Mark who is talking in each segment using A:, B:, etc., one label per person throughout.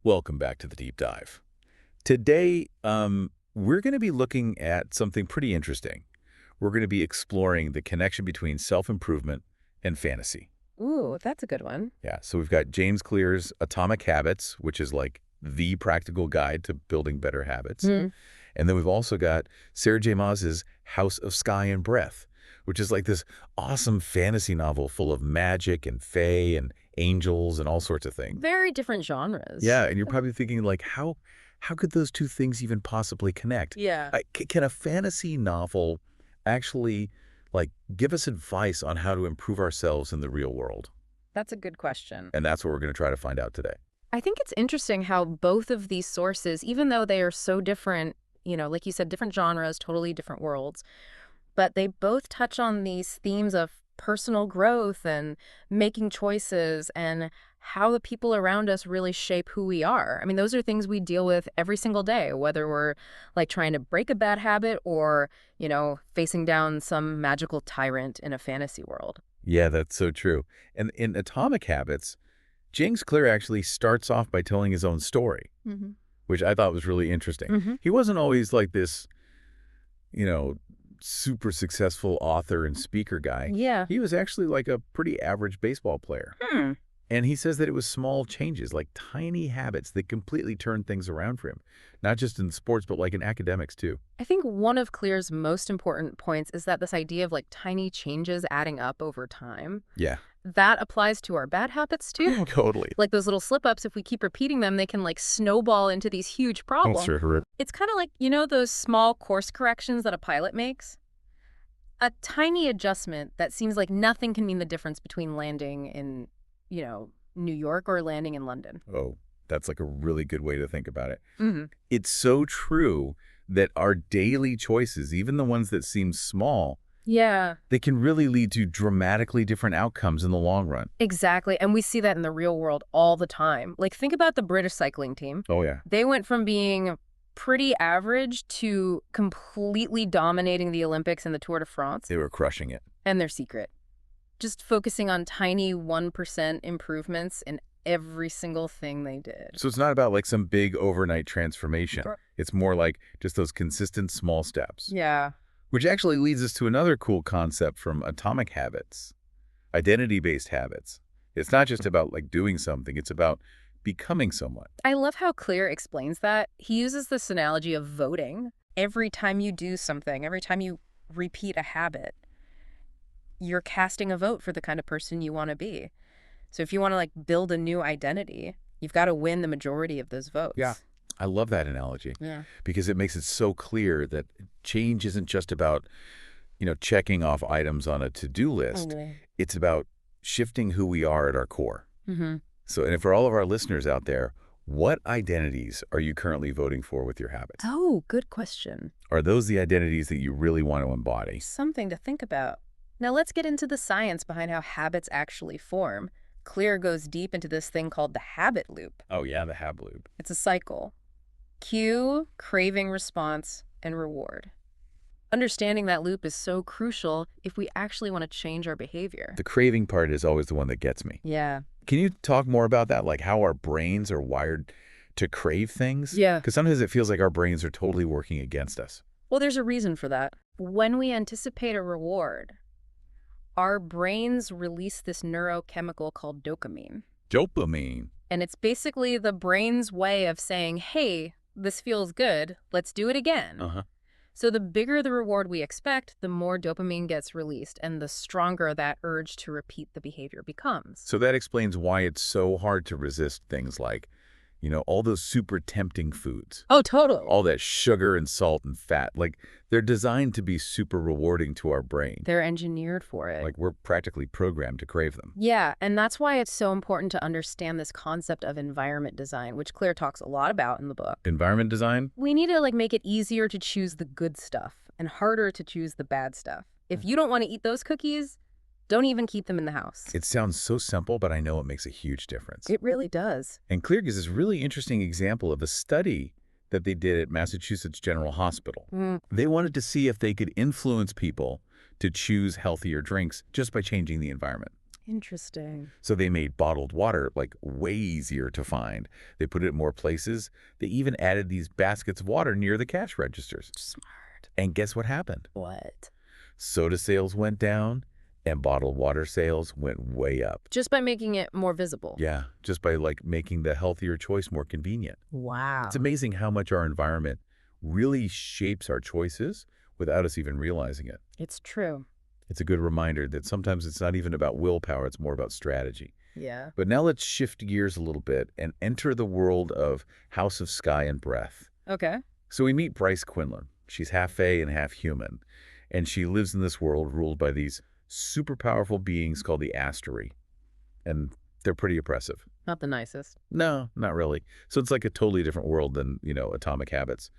A: Welcome back to the deep dive. Today, we're going to be looking at something pretty interesting. We're going to be exploring the connection between self-improvement and fantasy.
B: Ooh, that's a good one.
A: Yeah, so we've got James Clear's Atomic Habits, which is like the practical guide to building better habits.
B: Mm.
A: And then we've also got Sarah J. Maas's House of Sky and Breath, which is like this awesome fantasy novel full of magic and fae and angels and all sorts of things.
B: Very different genres.
A: Yeah, and you're probably thinking like, how could those two things even possibly connect?
B: Yeah.
A: Can a fantasy novel actually like give us advice on how to improve ourselves in the real world?
B: That's a good question.
A: And that's what we're going to try to find out today.
B: I think it's interesting how both of these sources, even though they are so different, like you said, different genres, totally different worlds, but they both touch on these themes of personal growth and making choices and how the people around us really shape who we are. I mean, those are things we deal with every single day, whether we're like trying to break a bad habit or, facing down some magical tyrant in a fantasy world.
A: Yeah, that's so true. And in Atomic Habits, James Clear actually starts off by telling his own story,
B: Mm-hmm.
A: which I thought was really interesting.
B: Mm-hmm.
A: He wasn't always like this, you know, super successful author and speaker guy.
B: Yeah.
A: He was actually like a pretty average baseball player.
B: Hmm.
A: And he says that it was small changes, like tiny habits that completely turned things around for him, not just in sports, but like in academics too.
B: I think one of Clear's most important points is that this idea of like tiny changes adding up over time,
A: Yeah.
B: that applies to our bad habits too.
A: Totally.
B: Like those little slip-ups, if we keep repeating them, they can like snowball into these huge problems.
A: Sure.
B: It's kind of like, those small course corrections that a pilot makes? A tiny adjustment that seems like nothing can mean the difference between landing in, New York or landing in London.
A: Oh, that's like a really good way to think about it.
B: Mm-hmm.
A: It's so true that our daily choices, even the ones that seem small,
B: Yeah,
A: they can really lead to dramatically different outcomes in the long run.
B: exactly. And we see that in the real world all the time. Like, think about the British cycling team.
A: Oh, yeah.
B: They went from being pretty average to completely dominating the Olympics and the Tour de France.
A: They were crushing it.
B: And their secret, just focusing on tiny 1% improvements in every single thing they did.
A: So it's not about like some big overnight transformation.
B: Sure.
A: It's more like just those consistent small steps.
B: Yeah.
A: Which actually leads us to another cool concept from Atomic Habits, identity-based habits. It's not just about like doing something, it's about becoming someone.
B: I love how Clear explains that. He uses this analogy of voting. Every time you do something, every time you repeat a habit, you're casting a vote for the kind of person you want to be. So if you want to like build a new identity, you've got to win the majority of those votes.
A: Yeah. I love that analogy
B: Yeah.
A: because it makes it so clear that change isn't just about, checking off items on a to-do list. It's about shifting who we are at our core.
B: Mm-hmm.
A: So, and for all of our listeners out there, what identities are you currently voting for with your habits?
B: Oh, good question.
A: Are those the identities that you really want to embody?
B: Something to think about. Now let's get into the science behind how habits actually form. Clear goes deep into this thing called the habit loop.
A: Oh, yeah, the habit loop.
B: It's a cycle. Cue, craving response, and reward. Understanding that loop is so crucial if we actually want to change our behavior.
A: The craving part is always the one that gets me.
B: Yeah.
A: Can you talk more about that, like how our brains are wired to crave things?
B: Yeah.
A: Because sometimes it feels like our brains are totally working against us.
B: Well, there's a reason for that. When we anticipate a reward, our brains release this neurochemical called dopamine.
A: Dopamine.
B: And it's basically the brain's way of saying, hey, this feels good, let's do it again.
A: Uh-huh.
B: So the bigger the reward we expect, the more dopamine gets released, and the stronger that urge to repeat the behavior becomes.
A: So that explains why it's so hard to resist things like, all those super tempting foods.
B: Oh, totally.
A: All that sugar and salt and fat. Like, they're designed to be super rewarding to our brain.
B: They're engineered for it.
A: Like, we're practically programmed to crave them.
B: Yeah, and that's why it's so important to understand this concept of environment design, which Claire talks a lot about in the book.
A: Environment design?
B: We need to make it easier to choose the good stuff and harder to choose the bad stuff. If you don't want to eat those cookies, don't even keep them in the house.
A: It sounds so simple, but I know it makes a huge difference.
B: It really does.
A: And Clear gives this really interesting example of a study that they did at Massachusetts General Hospital. They wanted to see if they could influence people to choose healthier drinks just by changing the environment.
B: Interesting.
A: So they made bottled water like way easier to find. They put it in more places. They even added these baskets of water near the cash registers.
B: Smart.
A: And guess what happened?
B: What?
A: Soda sales went down and bottled water sales went way up.
B: Just by making it more visible.
A: Yeah, just by like making the healthier choice more convenient.
B: Wow.
A: It's amazing how much our environment really shapes our choices without us even realizing it.
B: It's true.
A: It's a good reminder that sometimes it's not even about willpower, it's more about strategy.
B: Yeah.
A: But now let's shift gears a little bit and enter the world of House of Sky and Breath.
B: Okay.
A: So we meet Bryce Quinlan. She's half fae and half human, and she lives in this world ruled by these super powerful beings called the Astery, and they're pretty oppressive.
B: Not the nicest.
A: No, not really. So it's like a totally different world than, Atomic Habits.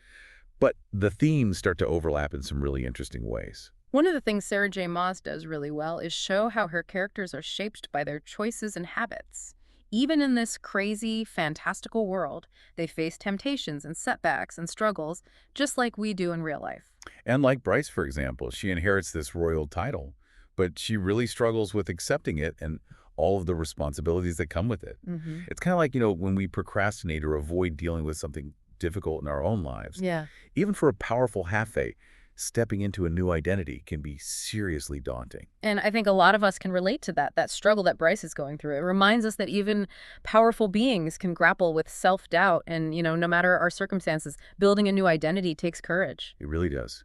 A: But the themes start to overlap in some really interesting ways.
B: One of the things Sarah J. Maas does really well is show how her characters are shaped by their choices and habits. Even in this crazy, fantastical world, they face temptations and setbacks and struggles, just like we do in real life.
A: And like Bryce, for example, she inherits this royal title, but she really struggles with accepting it and all of the responsibilities that come with it.
B: Mm-hmm.
A: It's kind of like, when we procrastinate or avoid dealing with something difficult in our own lives.
B: Yeah.
A: Even for a powerful half-fae, stepping into a new identity can be seriously daunting.
B: And I think a lot of us can relate to that struggle that Bryce is going through. It reminds us that even powerful beings can grapple with self-doubt and, no matter our circumstances, building a new identity takes courage.
A: It really does.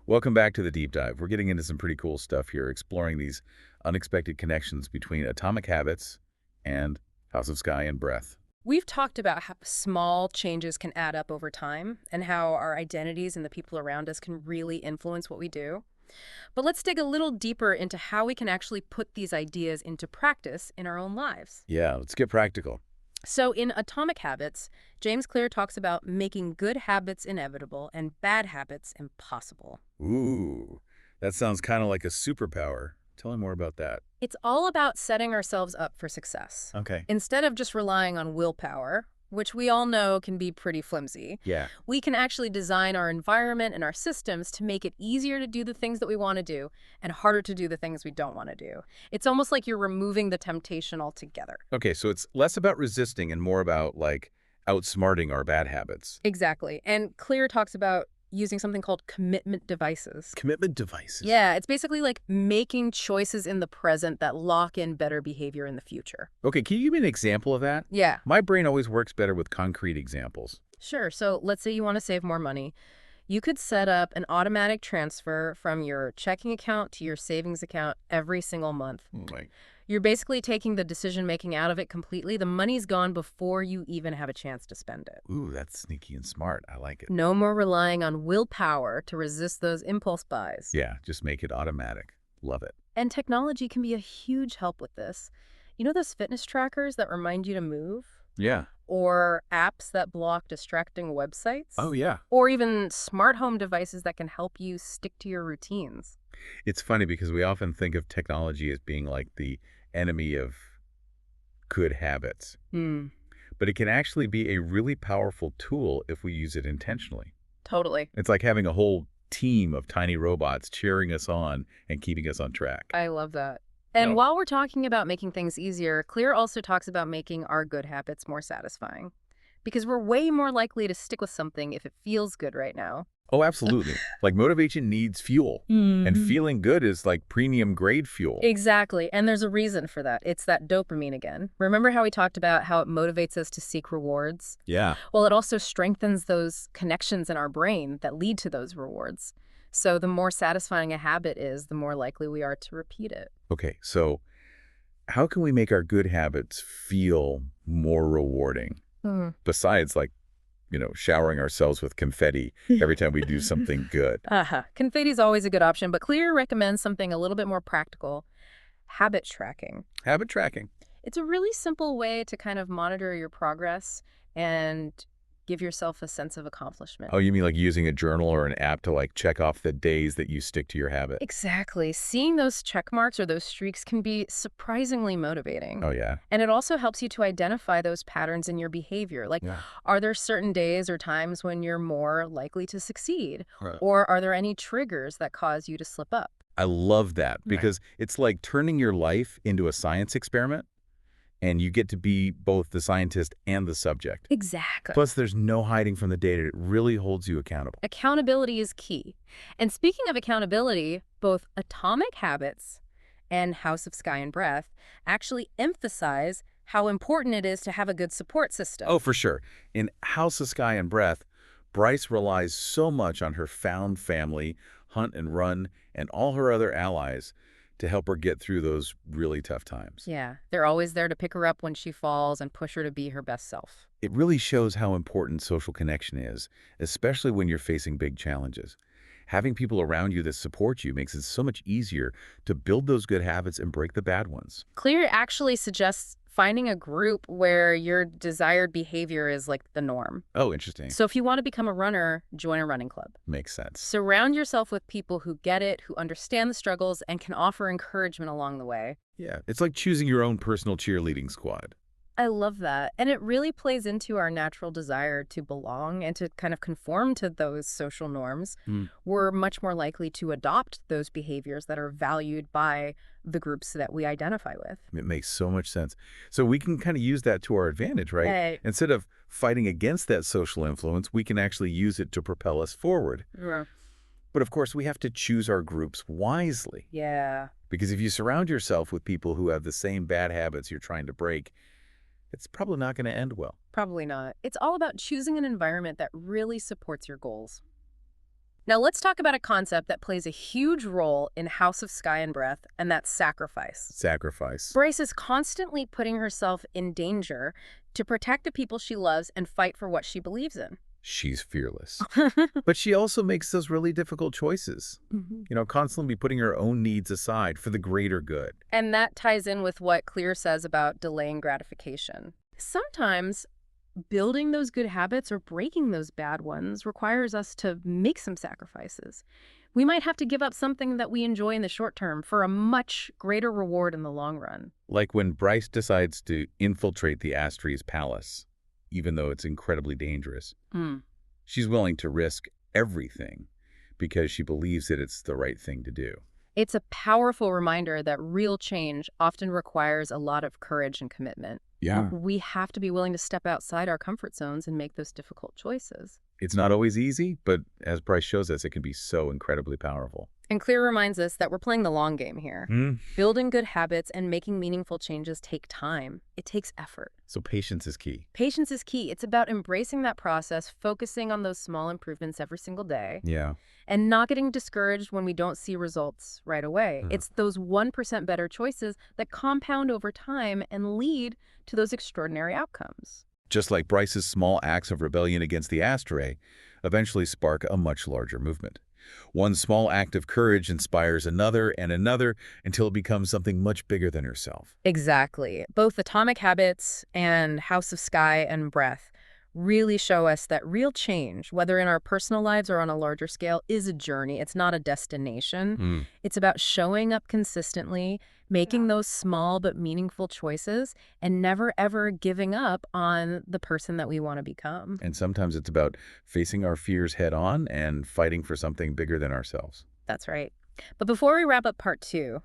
A: Welcome back to the Deep Dive. We're getting into some pretty cool stuff here, exploring these unexpected connections between Atomic Habits and House of Sky and Breath.
B: We've talked about how small changes can add up over time and how our identities and the people around us can really influence what we do. But let's dig a little deeper into how we can actually put these ideas into practice in our own lives.
A: Yeah, let's get practical.
B: So in Atomic Habits, James Clear talks about making good habits inevitable and bad habits impossible.
A: Ooh, that sounds kind of like a superpower. Tell me more about that.
B: It's all about setting ourselves up for success.
A: Okay.
B: Instead of just relying on willpower, which we all know can be pretty flimsy,
A: Yeah.
B: we can actually design our environment and our systems to make it easier to do the things that we want to do and harder to do the things we don't want to do. It's almost like you're removing the temptation altogether.
A: Okay, so it's less about resisting and more about, like, outsmarting our bad habits.
B: Exactly. And Clear talks about using something called commitment devices.
A: Commitment devices.
B: Yeah, it's basically like making choices in the present that lock in better behavior in the future.
A: Okay, can you give me an example of that?
B: Yeah,
A: My brain always works better with concrete examples.
B: sure. So let's say you want to save more money. You could set up an automatic transfer from your checking account to your savings account every single month.
A: Like,
B: You're basically taking the decision-making out of it completely. The money's gone before you even have a chance to spend it.
A: ooh, that's sneaky and smart. I like it.
B: No more relying on willpower to resist those impulse buys.
A: Yeah, just make it automatic. Love it.
B: And technology can be a huge help with this. You know those fitness trackers that remind you to move?
A: Yeah.
B: Or apps that block distracting websites?
A: Oh, yeah.
B: Or even smart home devices that can help you stick to your routines.
A: It's funny because we often think of technology as being like the enemy of good habits. But it can actually be a really powerful tool if we use it intentionally.
B: Totally.
A: It's like having a whole team of tiny robots cheering us on and keeping us on track.
B: I love that. And
A: No.
B: while we're talking about making things easier, Clear also talks about making our good habits more satisfying. Because we're way more likely to stick with something if it feels good right now.
A: Oh, absolutely. Like motivation needs fuel. And feeling good is like premium grade fuel.
B: Exactly. And there's a reason for that. It's that dopamine again. Remember how we talked about how it motivates us to seek rewards?
A: Yeah.
B: Well, it also strengthens those connections in our brain that lead to those rewards. So the more satisfying a habit is, the more likely we are to repeat it.
A: Okay, so how can we make our good habits feel more rewarding? Besides, like, showering ourselves with confetti every time we do something good.
B: Confetti is always a good option, but Clear recommends something a little bit more practical: habit tracking.
A: Habit tracking.
B: It's a really simple way to kind of monitor your progress and give yourself a sense of accomplishment.
A: Oh, you mean like using a journal or an app to like check off the days that you stick to your habit?
B: Exactly. Seeing those check marks or those streaks can be surprisingly motivating.
A: Oh, yeah.
B: And it also helps you to identify those patterns in your behavior. Like,
A: Yeah.
B: are there certain days or times when you're more likely to succeed?
A: Right.
B: Or are there any triggers that cause you to slip up?
A: I love that
B: Right.
A: because it's like turning your life into a science experiment, and you get to be both the scientist and the subject.
B: Exactly.
A: Plus, there's no hiding from the data. It really holds you accountable.
B: Accountability is key. And speaking of accountability, both Atomic Habits and House of Sky and Breath actually emphasize how important it is to have a good support system.
A: Oh, for sure. In House of Sky and Breath, Bryce relies so much on her found family, Hunt and Run, and all her other allies to help her get through those really tough times.
B: Yeah, they're always there to pick her up when she falls and push her to be her best self.
A: It really shows how important social connection is, especially when you're facing big challenges. Having people around you that support you makes it so much easier to build those good habits and break the bad ones.
B: Clear actually suggests finding a group where your desired behavior is like the norm.
A: Oh, interesting.
B: So if you want to become a runner, join a running club.
A: Makes sense.
B: Surround yourself with people who get it, who understand the struggles, and can offer encouragement along the way.
A: Yeah, it's like choosing your own personal cheerleading squad.
B: I love that. And it really plays into our natural desire to belong and to kind of conform to those social norms. We're much more likely to adopt those behaviors that are valued by the groups that we identify with.
A: It makes so much sense. So we can kind of use that to our advantage, right?
B: Right.
A: Instead of fighting against that social influence, we can actually use it to propel us forward.
B: Yeah.
A: But of course, we have to choose our groups wisely.
B: Yeah.
A: Because if you surround yourself with people who have the same bad habits you're trying to break, it's probably not going to end well.
B: Probably not. It's all about choosing an environment that really supports your goals. Now let's talk about a concept that plays a huge role in House of Sky and Breath, and that's sacrifice.
A: Sacrifice.
B: Bryce is constantly putting herself in danger to protect the people she loves and fight for what she believes in.
A: She's fearless. But she also makes those really difficult choices. Constantly putting her own needs aside for the greater good.
B: And that ties in with what Clear says about delaying gratification. Sometimes building those good habits or breaking those bad ones requires us to make some sacrifices. We might have to give up something that we enjoy in the short term for a much greater reward in the long run.
A: Like when Bryce decides to infiltrate the Astries palace, even though it's incredibly dangerous. She's willing to risk everything because she believes that it's the right thing to do.
B: It's a powerful reminder that real change often requires a lot of courage and commitment.
A: Yeah.
B: We have to be willing to step outside our comfort zones and make those difficult choices.
A: It's not always easy, but as Bryce shows us, it can be so incredibly powerful.
B: And Clear reminds us that we're playing the long game here. Building good habits and making meaningful changes take time. It takes effort.
A: So patience is key.
B: Patience is key. It's about embracing that process, focusing on those small improvements every single day,
A: Yeah.
B: and not getting discouraged when we don't see results right away. It's those 1% better choices that compound over time and lead to those extraordinary outcomes.
A: Just like Bryce's small acts of rebellion against the Astray eventually spark a much larger movement. One small act of courage inspires another and another until it becomes something much bigger than herself.
B: Exactly. Both Atomic Habits and House of Sky and Breath really show us that real change, whether in our personal lives or on a larger scale, is a journey. It's not a destination. It's about showing up consistently, making those small but meaningful choices, and never ever giving up on the person that we want to become.
A: And sometimes it's about facing our fears head on and fighting for something bigger than ourselves.
B: That's right. But before we wrap up part 2,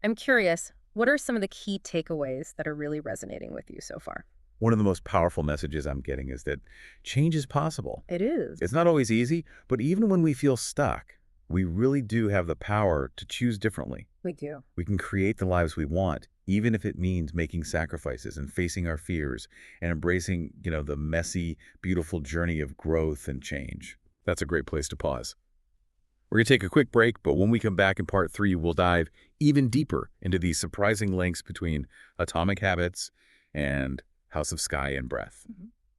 B: I'm curious, what are some of the key takeaways that are really resonating with you so far?
A: One of the most powerful messages I'm getting is that change is possible.
B: It is.
A: It's not always easy, but even when we feel stuck, we really do have the power to choose differently.
B: We do.
A: We can create the lives we want, even if it means making sacrifices and facing our fears and embracing, the messy, beautiful journey of growth and change. That's a great place to pause. We're going to take a quick break, but when we come back in part 3, we'll dive even deeper into these surprising links between Atomic Habits and House of Sky and Breath.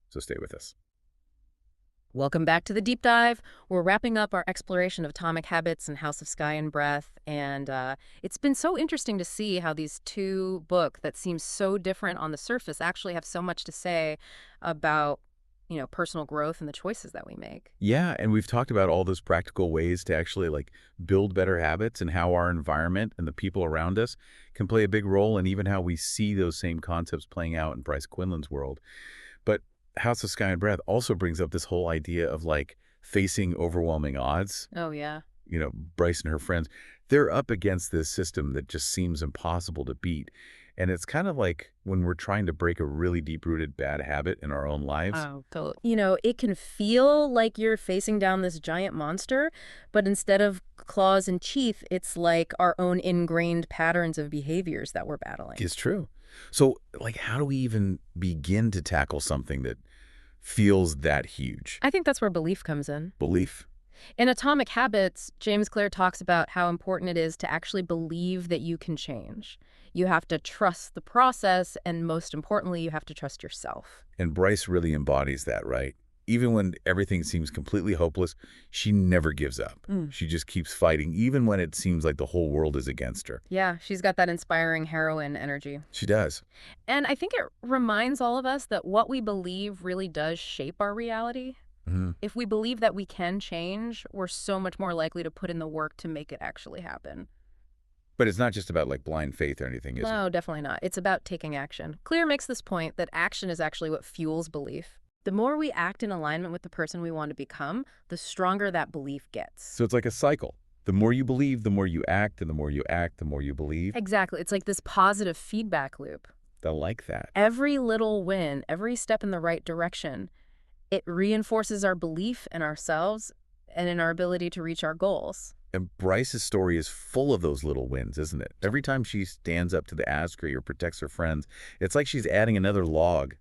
A: So stay with us.
B: Welcome back to the deep dive. We're wrapping up our exploration of Atomic Habits and House of Sky and Breath, and it's been so interesting to see how these two books that seem so different on the surface actually have so much to say about personal growth and the choices that we make.
A: Yeah, and we've talked about all those practical ways to actually build better habits and how our environment and the people around us can play a big role, and even how we see those same concepts playing out in Bryce Quinlan's world. But House of Sky and Breath also brings up this whole idea of facing overwhelming odds.
B: Oh, yeah.
A: Bryce and her friends, They're up against this system that just seems impossible to beat. And it's kind of like when we're trying to break a really deep-rooted bad habit in our own lives.
B: Oh, totally. It can feel like you're facing down this giant monster, but instead of claws and teeth, it's like our own ingrained patterns of behaviors that we're battling.
A: It's true. So, like, how do we even begin to tackle something that feels that huge?
B: I think that's where belief comes in.
A: Belief.
B: In Atomic Habits, James Clear talks about how important it is to actually believe that you can change. You have to trust the process, and most importantly, you have to trust yourself.
A: And Bryce really embodies that, right? Even when everything seems completely hopeless, she never gives up. She just keeps fighting, even when it seems like the whole world is against her.
B: Yeah, she's got that inspiring heroine energy.
A: She does.
B: And I think it reminds all of us that what we believe really does shape our reality. If we believe that we can change, we're so much more likely to put in the work to make it actually happen.
A: But it's not just about like blind faith or anything, is it?
B: No, definitely not. It's about taking action. Clear makes this point that action is actually what fuels belief. The more we act in alignment with the person we want to become, the stronger that belief gets.
A: So it's like a cycle. The more you believe, the more you act, and the more you act, the more you believe.
B: Exactly. It's like this positive feedback loop.
A: I like that.
B: Every little win, every step in the right direction, it reinforces our belief in ourselves and in our ability to reach our goals.
A: And Bryce's story is full of those little wins, isn't it? Every time she stands up to the Askree or protects her friends, it's like she's adding another log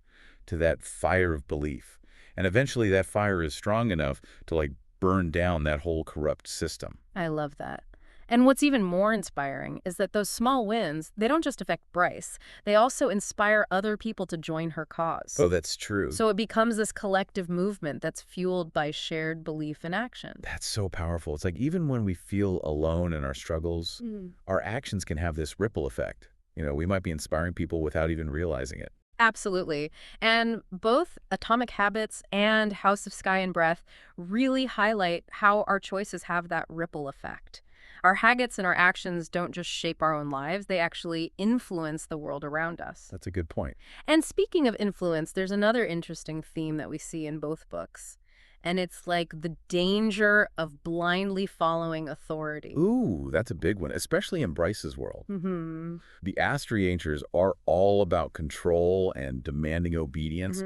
A: to that fire of belief. And eventually that fire is strong enough to like burn down that whole corrupt system.
B: I love that. And what's even more inspiring is that those small wins, they don't just affect Bryce. They also inspire other people to join her cause.
A: Oh, that's true.
B: So it becomes this collective movement that's fueled by shared belief and action.
A: That's so powerful. It's like even when we feel alone in our struggles, our actions can have this ripple effect. We might be inspiring people without even realizing it.
B: Absolutely. And both Atomic Habits and House of Sky and Breath really highlight how our choices have that ripple effect. Our habits and our actions don't just shape our own lives, they actually influence the world around us.
A: That's a good point.
B: And speaking of influence, there's another interesting theme that we see in both books. And it's like the danger of blindly following authority.
A: Ooh, that's a big one, especially in Bryce's world.
B: Mm-hmm.
A: The Astriangers are all about control and demanding obedience,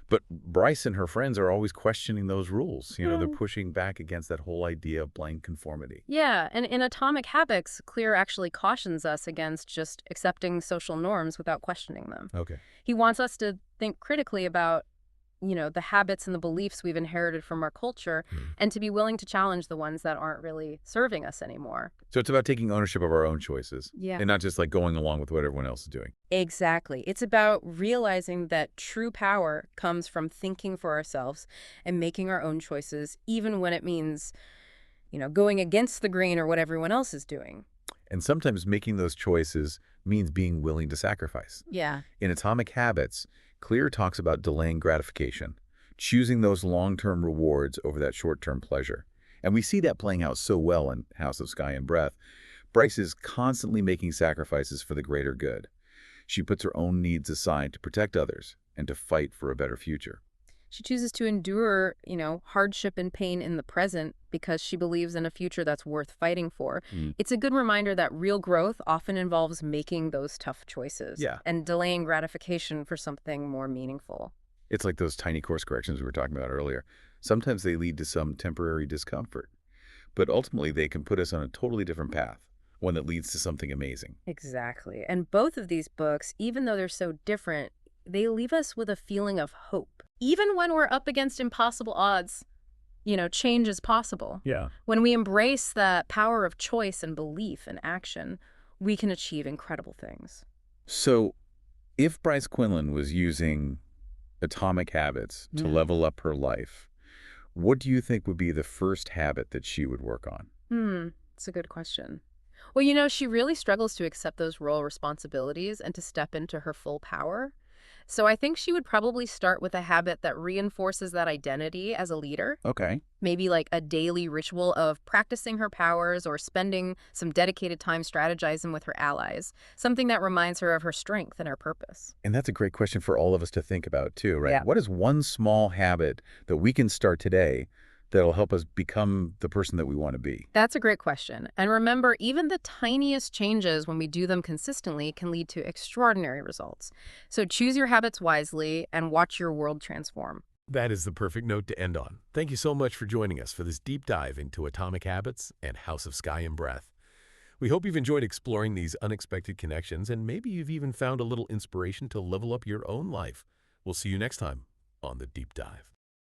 A: but Bryce and her friends are always questioning those rules. They're pushing back against that whole idea of blind conformity.
B: Yeah, and in Atomic Habits, Clear actually cautions us against just accepting social norms without questioning them.
A: Okay.
B: He wants us to think critically about the habits and the beliefs we've inherited from our culture, and to be willing to challenge the ones that aren't really serving us anymore.
A: So it's about taking ownership of our own choices.
B: Yeah.
A: And not just like going along with what everyone else is doing.
B: Exactly. It's about realizing that true power comes from thinking for ourselves and making our own choices, even when it means, going against the grain or what everyone else is doing.
A: And sometimes making those choices means being willing to sacrifice.
B: Yeah.
A: In Atomic Habits, Clear talks about delaying gratification, choosing those long-term rewards over that short-term pleasure. And we see that playing out so well in House of Sky and Breath. Bryce is constantly making sacrifices for the greater good. She puts her own needs aside to protect others and to fight for a better future.
B: She chooses to endure, hardship and pain in the present because she believes in a future that's worth fighting for. It's a good reminder that real growth often involves making those tough choices and delaying gratification for something more meaningful.
A: It's like those tiny course corrections we were talking about earlier. Sometimes they lead to some temporary discomfort, but ultimately they can put us on a totally different path, one that leads to something amazing.
B: Exactly. And both of these books, even though they're so different, they leave us with a feeling of hope. Even when we're up against impossible odds, change is possible.
A: Yeah.
B: When we embrace the power of choice and belief and action, we can achieve incredible things.
A: So if Bryce Quinlan was using Atomic Habits to level up her life, what do you think would be the first habit that she would work on?
B: It's a good question. Well, she really struggles to accept those role responsibilities and to step into her full power. So I think she would probably start with a habit that reinforces that identity as a leader.
A: Okay.
B: Maybe like a daily ritual of practicing her powers or spending some dedicated time strategizing with her allies. Something that reminds her of her strength and her purpose.
A: And that's a great question for all of us to think about too, right?
B: Yeah.
A: What is one small habit that we can start today that'll help us become the person that we want to be?
B: That's a great question. And remember, even the tiniest changes, when we do them consistently, can lead to extraordinary results. So choose your habits wisely and watch your world transform.
C: That is the perfect note to end on. Thank you so much for joining us for this deep dive into Atomic Habits and House of Sky and Breath. We hope you've enjoyed exploring these unexpected connections, and maybe you've even found a little inspiration to level up your own life. We'll see you next time on The Deep Dive.